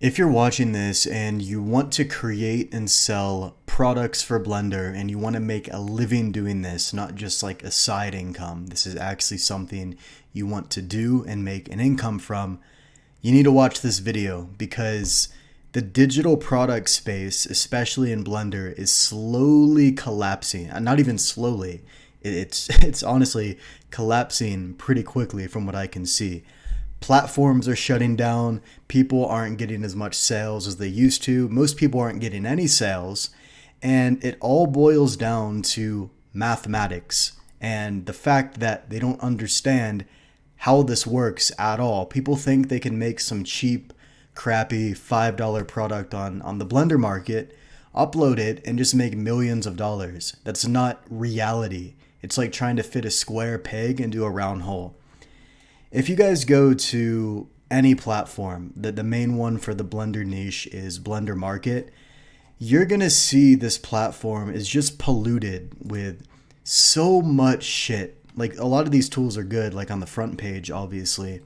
If you're watching this and you want to create and sell products for Blender and you want to make a living doing this, not just like a side income, this is actually something you want to do and make an income from, you need to watch this video because the digital product space, especially in Blender, is slowly collapsing. Not even slowly. It's honestly collapsing pretty quickly from what I can see. Platforms are shutting down. People aren't getting as much sales as they used to. Most people aren't getting any sales. And it all boils down to mathematics and the fact that they don't understand how this works at all. People think they can make some cheap, crappy $5 product on the Blender market, upload it, and just make millions of dollars. That's not reality. It's like trying to fit a square peg into a round hole. If you guys go to any platform, the main one for the Blender niche is Blender Market, you're going to see this platform is just polluted with so much shit. Like, a lot of these tools are good, like on the front page, obviously.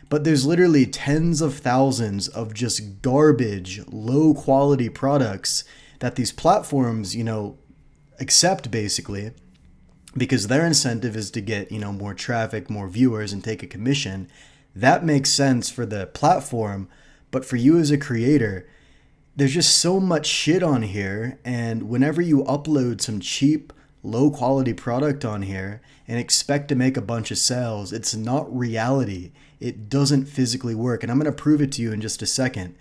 But there's literally tens of thousands of just garbage, low quality products that these platforms, accept basically, because their incentive is to get, more traffic, more viewers, and take a commission. That makes sense for the platform, but for you as a creator, there's just so much shit on here, and whenever you upload some cheap, low quality product on here and expect to make a bunch of sales, it's not reality. It doesn't physically work, and I'm going to prove it to you in just a second.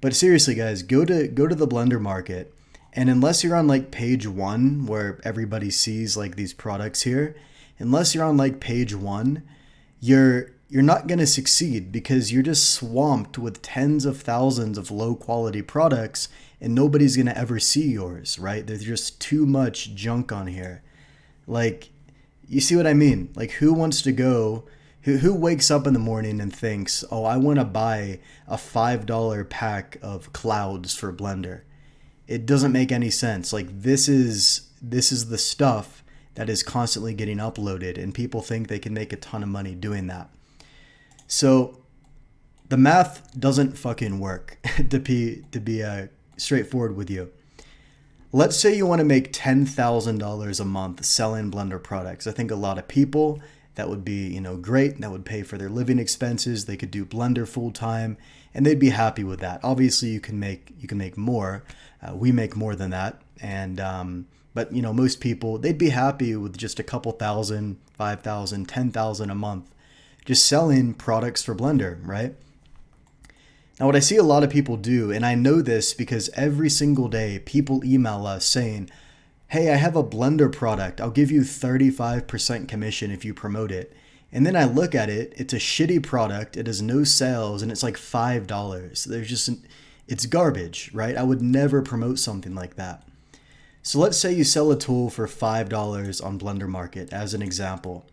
But seriously, guys, go to the Blender Market. And unless you're on like page one where everybody sees like these products here, unless you're on like page one, you're not going to succeed because you're just swamped with tens of thousands of low quality products and nobody's going to ever see yours, right? There's just too much junk on here. Like, you see what I mean? Like, who wants to go, who wakes up in the morning and thinks, oh, I want to buy a $5 pack of clouds for Blender? It doesn't make any sense. Like, this is the stuff that is constantly getting uploaded, and people think they can make a ton of money doing that. So the math doesn't fucking work to be straightforward with you. Let's say you want to make $10,000 a month selling Blender products. I think a lot of people, that would be, great. That would pay for their living expenses. They could do Blender full time and they'd be happy with that. Obviously you can make more. We make more than that. And, but most people, they'd be happy with just a couple thousand, 5,000, 10,000 a month, just selling products for Blender, right? Now, what I see a lot of people do, and I know this because every single day people email us saying, hey, I have a Blender product. I'll give you 35% commission if you promote it. And then I look at it, it's a shitty product, it has no sales, and it's like $5. It's garbage, right? I would never promote something like that. So let's say you sell a tool for $5 on Blender Market as an example.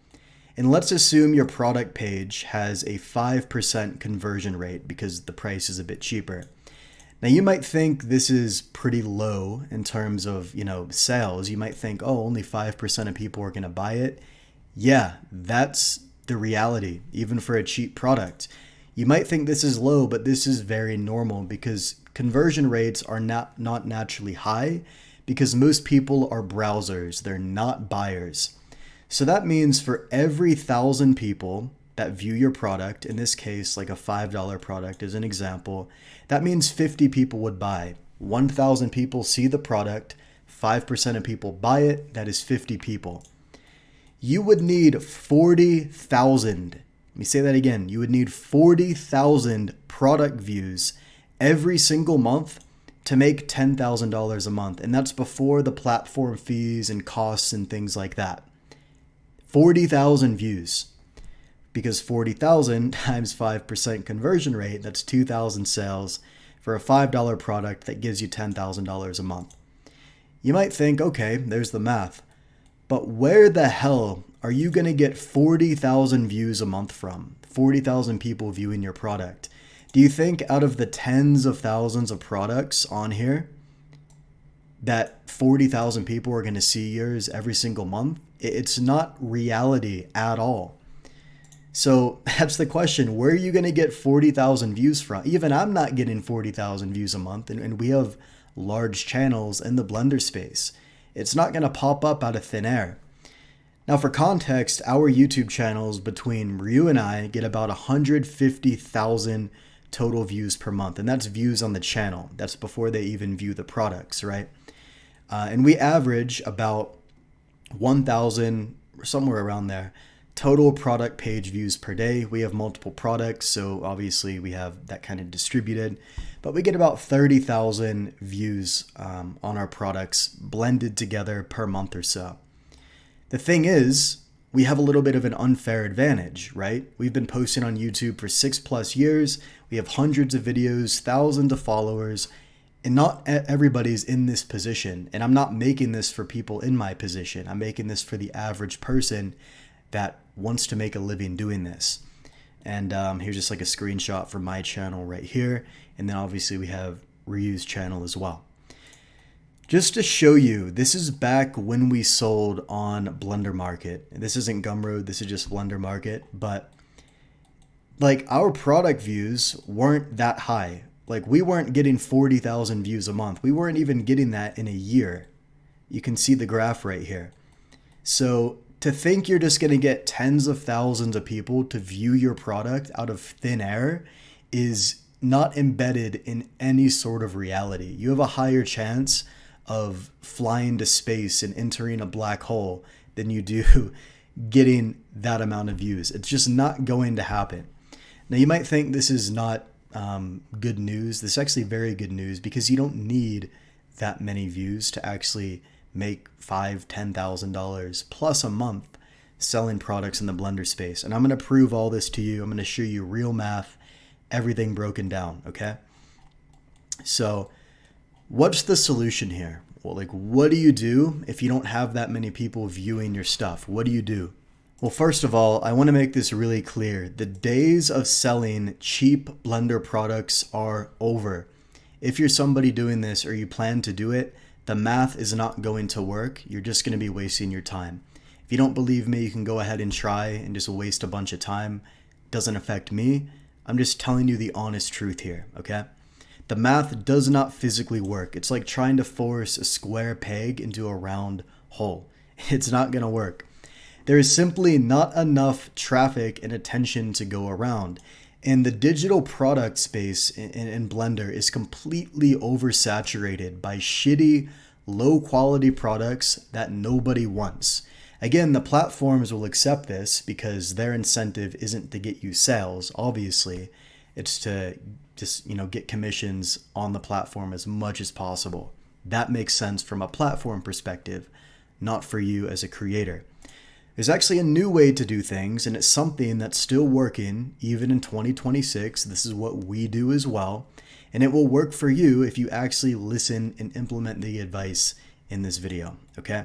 And let's assume your product page has a 5% conversion rate because the price is a bit cheaper. Now you might think this is pretty low in terms of, sales. You might think, oh, only 5% of people are going to buy it. Yeah, that's the reality, even for a cheap product. You might think this is low, but this is very normal because conversion rates are not naturally high because most people are browsers. They're not buyers. So that means for every 1,000 people that view your product, in this case, like a $5 product as an example, that means 50 people would buy. 1,000 people see the product, 5% of people buy it, that is 50 people. You would need 40,000. Let me say that again. You would need 40,000 product views every single month to make $10,000 a month. And that's before the platform fees and costs and things like that. 40,000 views. Because 40,000 times 5% conversion rate, that's 2,000 sales for a $5 product that gives you $10,000 a month. You might think, okay, there's the math. But where the hell are you going to get 40,000 views a month from? 40,000 people viewing your product. Do you think out of the tens of thousands of products on here that 40,000 people are going to see yours every single month? It's not reality at all. So that's the question. Where are you going to get 40,000 views from? Even I'm not getting 40,000 views a month, and we have large channels in the Blender space. It's not going to pop up out of thin air. Now, for context, our YouTube channels between Ryu and I get about 150,000 total views per month, and that's views on the channel. That's before they even view the products, right? And we average about 1,000, somewhere around there, total product page views per day. We have multiple products, so obviously we have that kind of distributed, but we get about 30,000 views on our products blended together per month or so. The thing is, we have a little bit of an unfair advantage, right? We've been posting on YouTube for 6+ years. We have hundreds of videos, thousands of followers, and not everybody's in this position. And I'm not making this for people in my position. I'm making this for the average person that wants to make a living doing this. And here's just like a screenshot from my channel right here. And then obviously we have Ryu's channel as well. Just to show you, this is back when we sold on Blender Market. This isn't Gumroad, this is just Blender Market. But like our product views weren't that high. Like we weren't getting 40,000 views a month. We weren't even getting that in a year. You can see the graph right here. So to think you're just going to get tens of thousands of people to view your product out of thin air is not embedded in any sort of reality. You have a higher chance of flying to space and entering a black hole than you do getting that amount of views. It's just not going to happen. Now you might think this is not good news. This is actually very good news because you don't need that many views to actually make $5,000-$10,000 plus a month selling products in the Blender space. And I'm going to prove all this to you. I'm going to show you real math, everything broken down, okay? So what's the solution here? Well, like, what do you do if you don't have that many people viewing your stuff? What do you do? Well, first of all, I want to make this really clear. The days of selling cheap Blender products are over. If you're somebody doing this or you plan to do it, the math is not going to work. You're just going to be wasting your time. If you don't believe me, you can go ahead and try and just waste a bunch of time. Doesn't affect me. I'm just telling you the honest truth here, okay? The math does not physically work. It's like trying to force a square peg into a round hole. It's not going to work. There is simply not enough traffic and attention to go around. And the digital product space in Blender is completely oversaturated by shitty, low quality products that nobody wants. Again, the platforms will accept this because their incentive isn't to get you sales, obviously. It's to just, get commissions on the platform as much as possible. That makes sense from a platform perspective, not for you as a creator. There's actually a new way to do things, and it's something that's still working even in 2026. This is what we do as well, and it will work for you if you actually listen and implement the advice in this video, okay?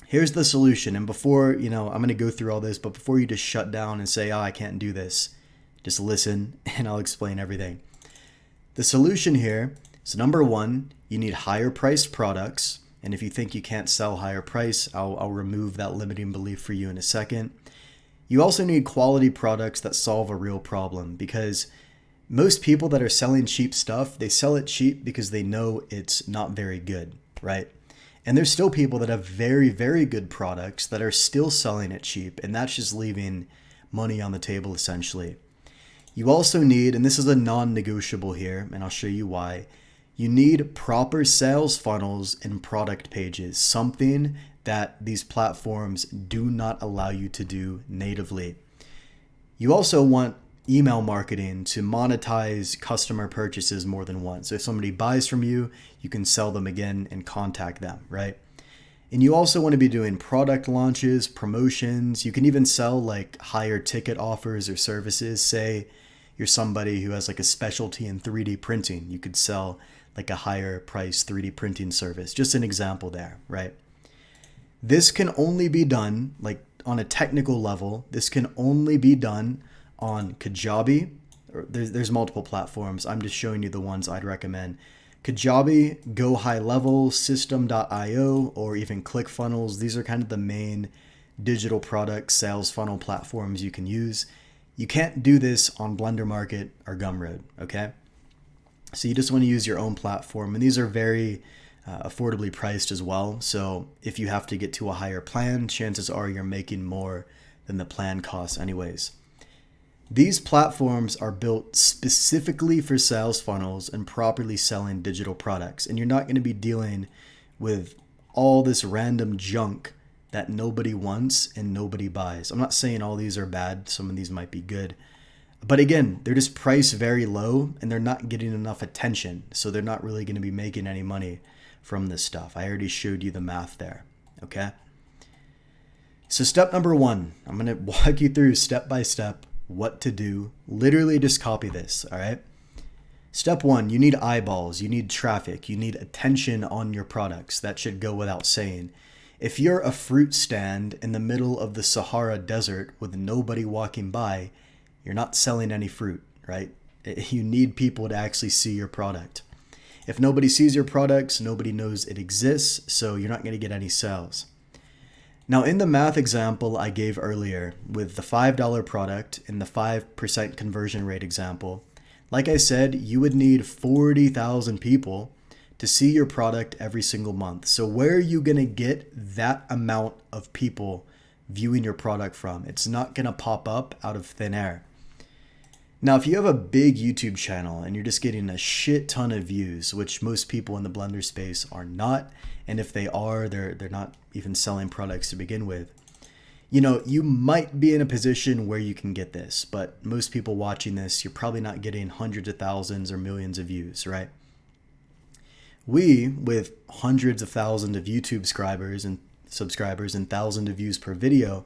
Here's the solution, and before, I'm going to go through all this, but before you just shut down and say, I can't do this, just listen and I'll explain everything. The solution here is, number one, you need higher priced products. And if you think you can't sell higher price, I'll remove that limiting belief for you in a second. You also need quality products that solve a real problem, because most people that are selling cheap stuff, they sell it cheap because they know it's not very good, right? And there's still people that have very, very good products that are still selling it cheap, and that's just leaving money on the table essentially. You also need, and this is a non-negotiable here, and I'll show you why, you need proper sales funnels and product pages, something that these platforms do not allow you to do natively. You also want email marketing to monetize customer purchases more than once. So if somebody buys from you, you can sell them again and contact them, right? And you also want to be doing product launches, promotions. You can even sell like higher ticket offers or services. Say you're somebody who has like a specialty in 3D printing. You could sell like a higher price 3D printing service. Just an example there, right? This can only be done, like on a technical level, this can only be done on Kajabi. There's multiple platforms. I'm just showing you the ones I'd recommend. Kajabi, Go High Level, System.io, or even ClickFunnels. These are kind of the main digital product sales funnel platforms you can use. You can't do this on Blender Market or Gumroad, okay? So you just want to use your own platform, and these are very affordably priced as well. So if you have to get to a higher plan, chances are you're making more than the plan costs anyways. These platforms are built specifically for sales funnels and properly selling digital products, and you're not going to be dealing with all this random junk that nobody wants and nobody buys. I'm not saying all these are bad. Some of these might be good. But again, they're just priced very low and they're not getting enough attention. So they're not really going to be making any money from this stuff. I already showed you the math there. Okay. So step number 1, I'm going to walk you through step by step what to do. Literally just copy this. All right. Step 1, you need eyeballs, you need traffic, you need attention on your products. That should go without saying. If you're a fruit stand in the middle of the Sahara Desert with nobody walking by, you're not selling any fruit, right? You need people to actually see your product. If nobody sees your products, nobody knows it exists, so you're not going to get any sales. Now, in the math example I gave earlier with the $5 product and the 5% conversion rate example, like I said, you would need 40,000 people to see your product every single month. So where are you going to get that amount of people viewing your product from? It's not going to pop up out of thin air. Now, if you have a big YouTube channel and you're just getting a shit ton of views, which most people in the Blender space are not, and if they are, they're not even selling products to begin with, you might be in a position where you can get this, but most people watching this, you're probably not getting hundreds of thousands or millions of views, right? We, with hundreds of thousands of YouTube subscribers and thousands of views per video,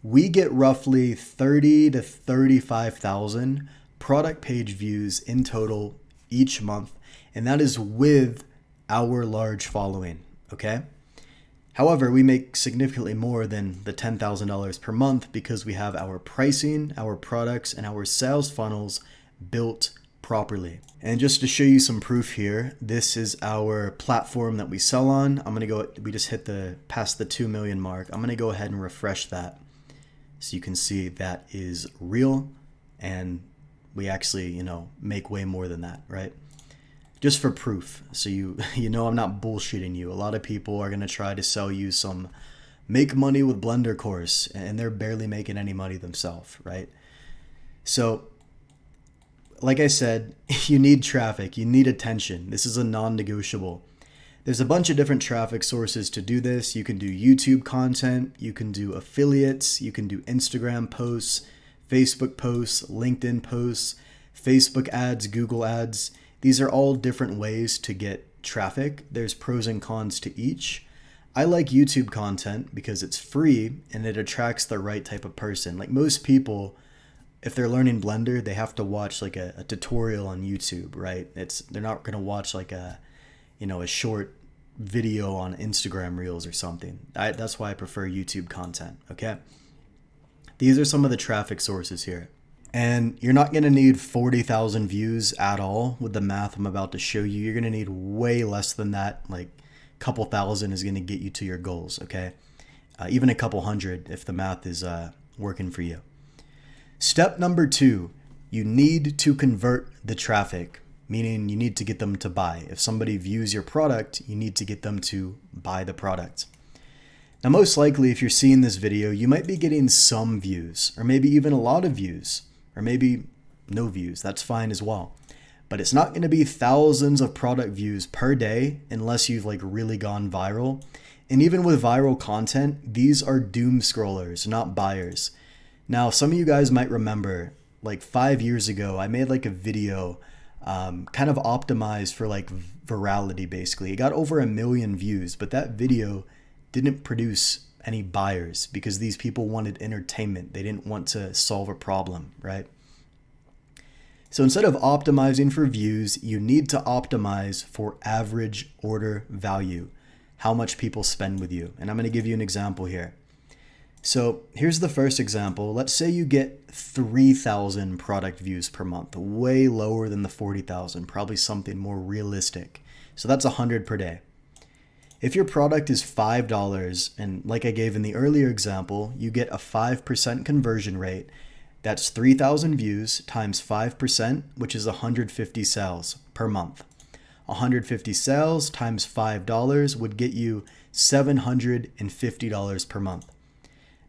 we get roughly 30 to 35,000 product page views in total each month, and that is with our large following, okay? However, we make significantly more than the $10,000 per month because we have our pricing, our products, and our sales funnels built properly. And just to show you some proof here, this is our platform that we sell on. We just hit past the 2 million mark. I'm gonna go ahead and refresh that so you can see that is real, and we actually, make way more than that, right? Just for proof, so you know I'm not bullshitting you. A lot of people are gonna try to sell you some make money with Blender course, and they're barely making any money themselves, right? So, like I said, you need traffic, you need attention. This is a non-negotiable. There's a bunch of different traffic sources to do this. You can do YouTube content, you can do affiliates, you can do Instagram posts, Facebook posts, LinkedIn posts, Facebook ads, Google ads. These are all different ways to get traffic. There's pros and cons to each. I like YouTube content because it's free and it attracts the right type of person. Like most people, if they're learning Blender, they have to watch like a tutorial on YouTube, right? They're not going to watch like a short video on Instagram Reels or something. That's why I prefer YouTube content, okay? These are some of the traffic sources here. And you're not going to need 40,000 views at all with the math I'm about to show you. You're going to need way less than that. Like a couple thousand is going to get you to your goals, okay? Even a couple hundred if the math is working for you. Step number 2, you need to convert the traffic, meaning you need to get them to buy. If somebody views your product, you need to get them to buy the product. Now, most likely, if you're seeing this video, you might be getting some views, or maybe even a lot of views, or maybe no views. That's fine as well. But it's not going to be thousands of product views per day unless you've really gone viral. And even with viral content, these are doom scrollers, not buyers. Now, some of you guys might remember, 5 years ago, I made a video kind of optimized for virality, basically. It got over 1 million views, but that video didn't produce any buyers because these people wanted entertainment. They didn't want to solve a problem, right? So instead of optimizing for views, you need to optimize for average order value, how much people spend with you. And I'm going to give you an example here. So here's the first example. Let's say you get 3,000 product views per month, way lower than the 40,000, probably something more realistic. So that's 100 per day. If your product is $5, and like I gave in the earlier example, you get a 5% conversion rate, that's 3,000 views times 5%, which is 150 sales per month. 150 sales times $5 would get you $750 per month.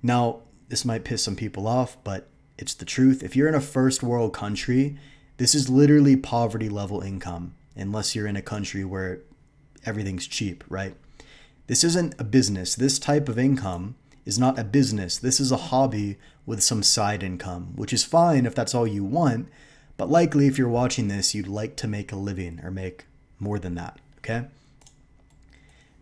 Now, this might piss some people off, but it's the truth. If you're in a first world country, this is literally poverty level income, unless you're in a country where everything's cheap, right? This isn't a business. This type of income is not a business. This is a hobby with some side income, which is fine if that's all you want, but likely if you're watching this, you'd like to make a living or make more than that, okay?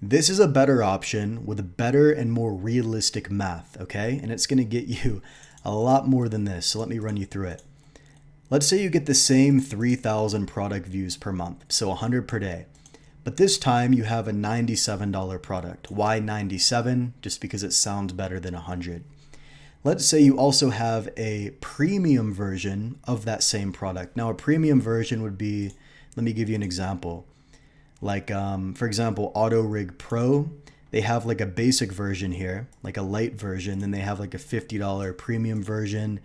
This is a better option with a better and more realistic math, okay? And it's going to get you a lot more than this, so let me run you through it. Let's say you get the same 3,000 product views per month, so 100 per day. But this time you have a $97 product. Why 97? Just because it sounds better than 100. Let's say you also have a premium version of that same product. Now a premium version would be, let me give you an example. Like, for example, AutoRig Pro, they have like a basic version here, like a light version. Then they have like a $50 premium version,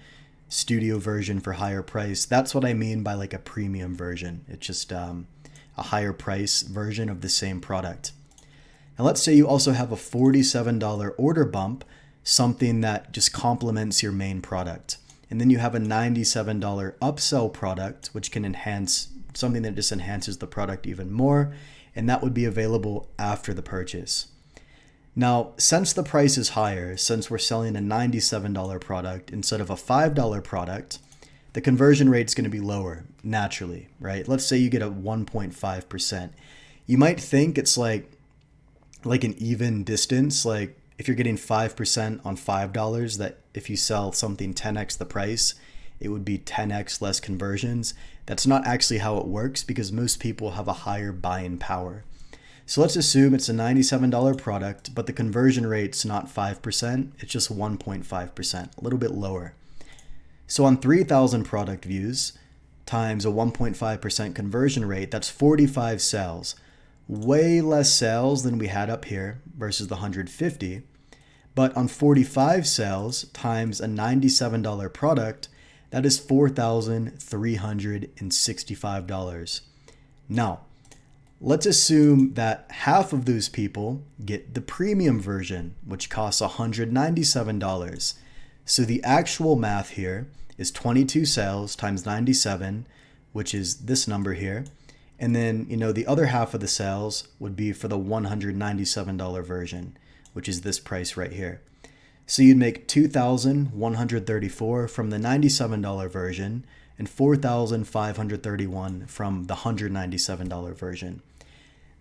studio version for higher price. That's what I mean by like a premium version. It's just a higher price version of the same product. Now let's say you also have a $47 order bump, something that just complements your main product. And then you have a $97 upsell product, which can enhance something that just enhances the product even more. And that would be available after the purchase. Now, since the price is higher, since we're selling a $97 product instead of a $5 product, the conversion rate is going to be lower naturally, right? Let's say you get a 1.5%. You might think it's like an even distance, like if you're getting 5% on $5, that if you sell something 10x the price, it would be 10x less conversions. That's not actually how it works because most people have a higher buying power. So let's assume it's a $97 product, but the conversion rate's not 5%, it's just 1.5%, a little bit lower. So on 3,000 product views times a 1.5% conversion rate, that's 45 sales. Way less sales than we had up here versus the 150. But on 45 sales times a $97 product, that is $4,365. Now, let's assume that half of those people get the premium version, which costs $197. So the actual math here is 22 sales times 97, which is this number here. And then, the other half of the sales would be for the $197 version, which is this price right here. So you'd make $2,134 from the $97 version and $4,531 from the $197 version.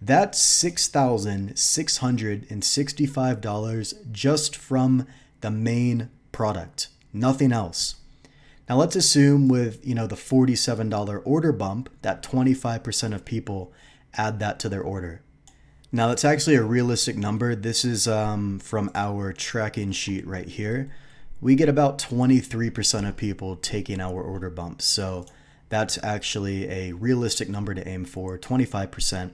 That's $6,665 just from the main product, nothing else. Now let's assume with, the $47 order bump that 25% of people add that to their order. Now that's actually a realistic number. This is from our tracking sheet right here. We get about 23% of people taking our order bumps. So that's actually a realistic number to aim for, 25%.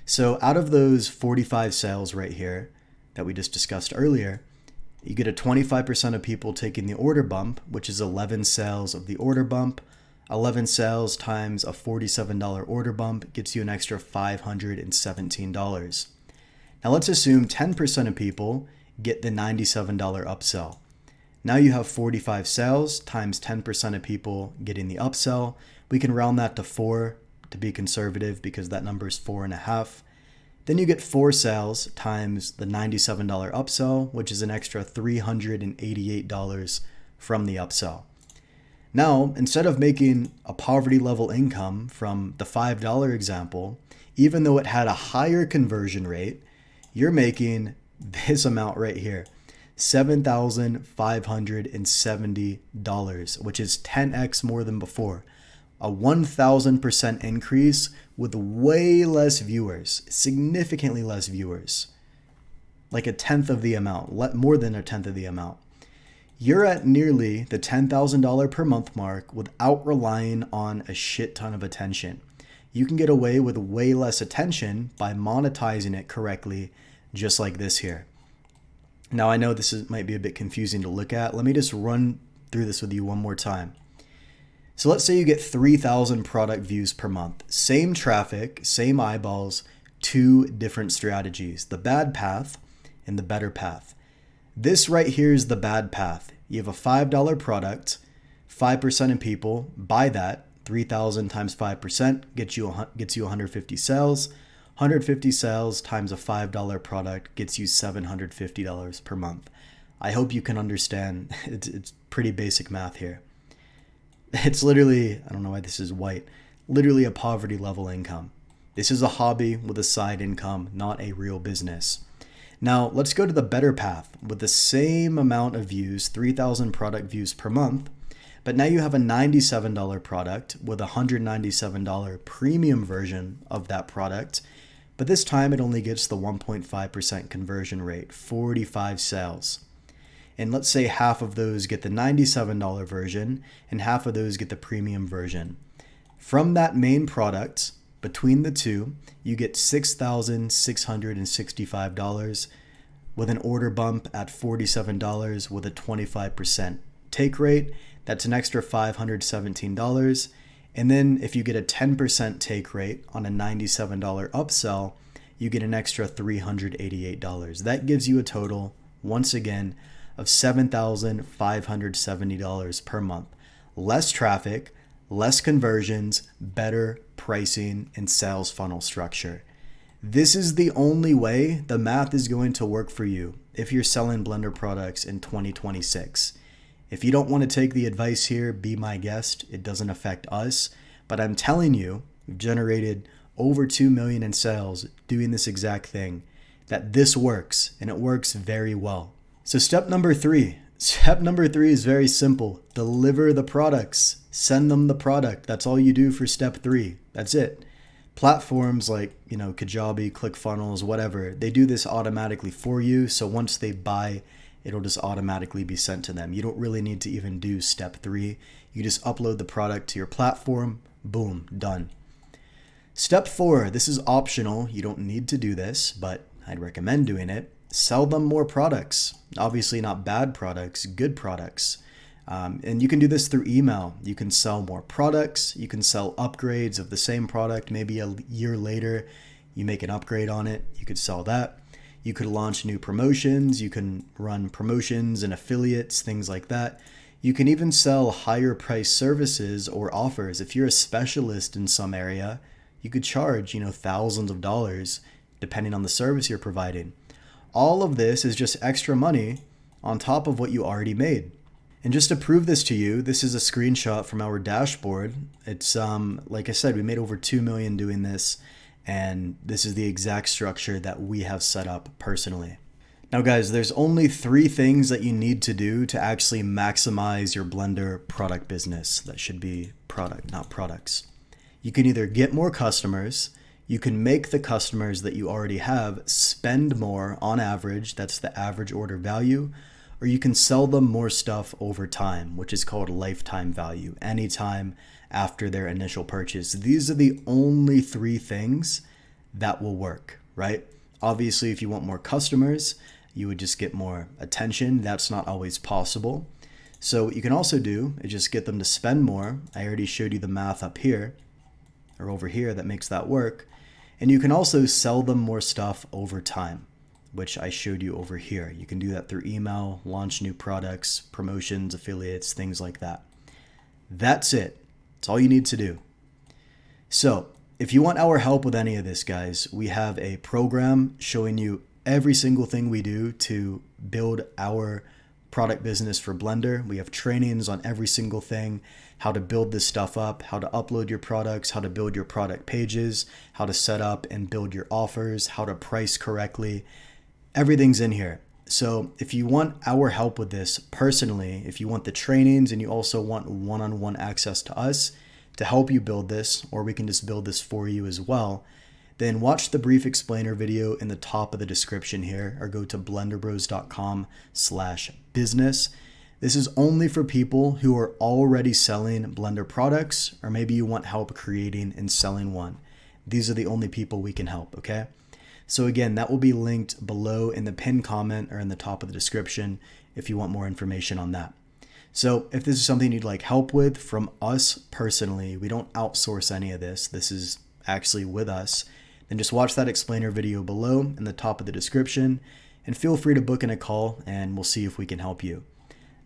So out of those 45 sales right here that we just discussed earlier, you get a 25% of people taking the order bump, which is 11 sales of the order bump. 11 sales times a $47 order bump gets you an extra $517. Now let's assume 10% of people get the $97 upsell. Now you have 45 sales times 10% of people getting the upsell. We can round that to 4 to be conservative because that number is 4.5. Then you get 4 sales times the $97 upsell, which is an extra $388 from the upsell. Now, instead of making a poverty level income from the $5 example, even though it had a higher conversion rate, you're making this amount right here, $7,570, which is 10x more than before. A 1,000% increase with way less viewers, significantly less viewers, like a tenth of the amount, more than a tenth of the amount. You're at nearly the $10,000 per month mark without relying on a shit ton of attention. you can get away with way less attention by monetizing it correctly, just like this here. Now, I know might be a bit confusing to look at. Let me just run through this with you one more time. So let's say you get 3,000 product views per month. Same traffic, same eyeballs, 2 different strategies, the bad path and the better path. This right here is the bad path. You have a $5 product, 5% of people buy that, 3,000 times 5% gets you 150 sales. 150 sales times a $5 product gets you $750 per month. I hope you can understand. It's pretty basic math here. It's literally, I don't know why this is white, literally a poverty level income. This is a hobby with a side income, not a real business. Now, let's go to the better path. With the same amount of views, 3,000 product views per month, but now you have a $97 product with a $197 premium version of that product, but this time it only gets the 1.5% conversion rate, 45 sales. And let's say half of those get the $97 version and half of those get the premium version. From that main product, between the two, you get $6,665 with an order bump at $47 with a 25% take rate. That's an extra $517. And then if you get a 10% take rate on a $97 upsell, you get an extra $388. That gives you a total, once again, of $7,570 per month. Less traffic, less conversions, better pricing and sales funnel structure. This is the only way the math is going to work for you if you're selling Blender products in 2026. If you don't want to take the advice here, be my guest. It doesn't affect us. But I'm telling you, we've generated over 2 million in sales doing this exact thing, that this works, and it works very well. So step number 3. Step number 3 is very simple. Deliver the products. Send them the product. That's all you do for step 3. That's it. Platforms like, Kajabi, ClickFunnels, whatever, they do this automatically for you. So once they buy, it'll just automatically be sent to them. You don't really need to even do step 3. You just upload the product to your platform. Boom, done. Step 4, this is optional. You don't need to do this, but I'd recommend doing it. Sell them more products. Obviously not bad products, good products. And you can do this through email. You can sell more products. You can sell upgrades of the same product. Maybe a year later, you make an upgrade on it. You could sell that. You could launch new promotions. You can run promotions and affiliates, things like that. You can even sell higher price services or offers. If you're a specialist in some area, you could charge, thousands of dollars depending on the service you're providing. All of this is just extra money on top of what you already made. And just to prove this to you, this is a screenshot from our dashboard. It's like I said, we made over 2 million doing this, and this is the exact structure that we have set up personally. Now guys, there's only 3 things that you need to do to actually maximize your Blender product business. That should be product, not products. You can either get more customers, you can make the customers that you already have spend more on average, that's the average order value, or you can sell them more stuff over time, which is called lifetime value, anytime after their initial purchase. These are the only 3 things that will work, right? Obviously, if you want more customers, you would just get more attention. That's not always possible. So what you can also do is just get them to spend more. I already showed you the math up here or over here that makes that work. And you can also sell them more stuff over time, which I showed you over here. You can do that through email, launch new products, promotions, affiliates, things like that. That's it. That's all you need to do. So if you want our help with any of this, guys, we have a program showing you every single thing we do to build our product business for Blender. We have trainings on every single thing, how to build this stuff up, how to upload your products, how to build your product pages, how to set up and build your offers, how to price correctly. Everything's in here. So if you want our help with this personally, if you want the trainings and you also want one-on-one access to us to help you build this, or we can just build this for you as well, then watch the brief explainer video in the top of the description here, or go to blenderbros.com/business. This is only for people who are already selling Blender products, or maybe you want help creating and selling one. these are the only people we can help, okay? So again, that will be linked below in the pinned comment or in the top of the description if you want more information on that. So if this is something you'd like help with from us personally, we don't outsource any of this. This is actually with us. Then just watch that explainer video below in the top of the description and feel free to book in a call and we'll see if we can help you.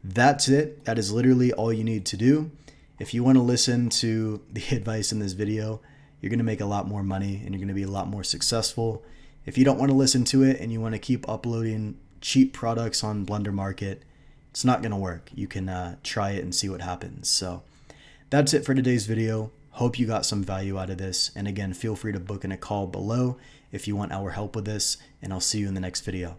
That's it. That is literally all you need to do. If you want to listen to the advice in this video, you're going to make a lot more money and you're going to be a lot more successful. If you don't want to listen to it and you want to keep uploading cheap products on Blender Market, it's not going to work. You can try it and see what happens. So that's it for today's video. Hope you got some value out of this. And again, feel free to book in a call below if you want our help with this, and I'll see you in the next video.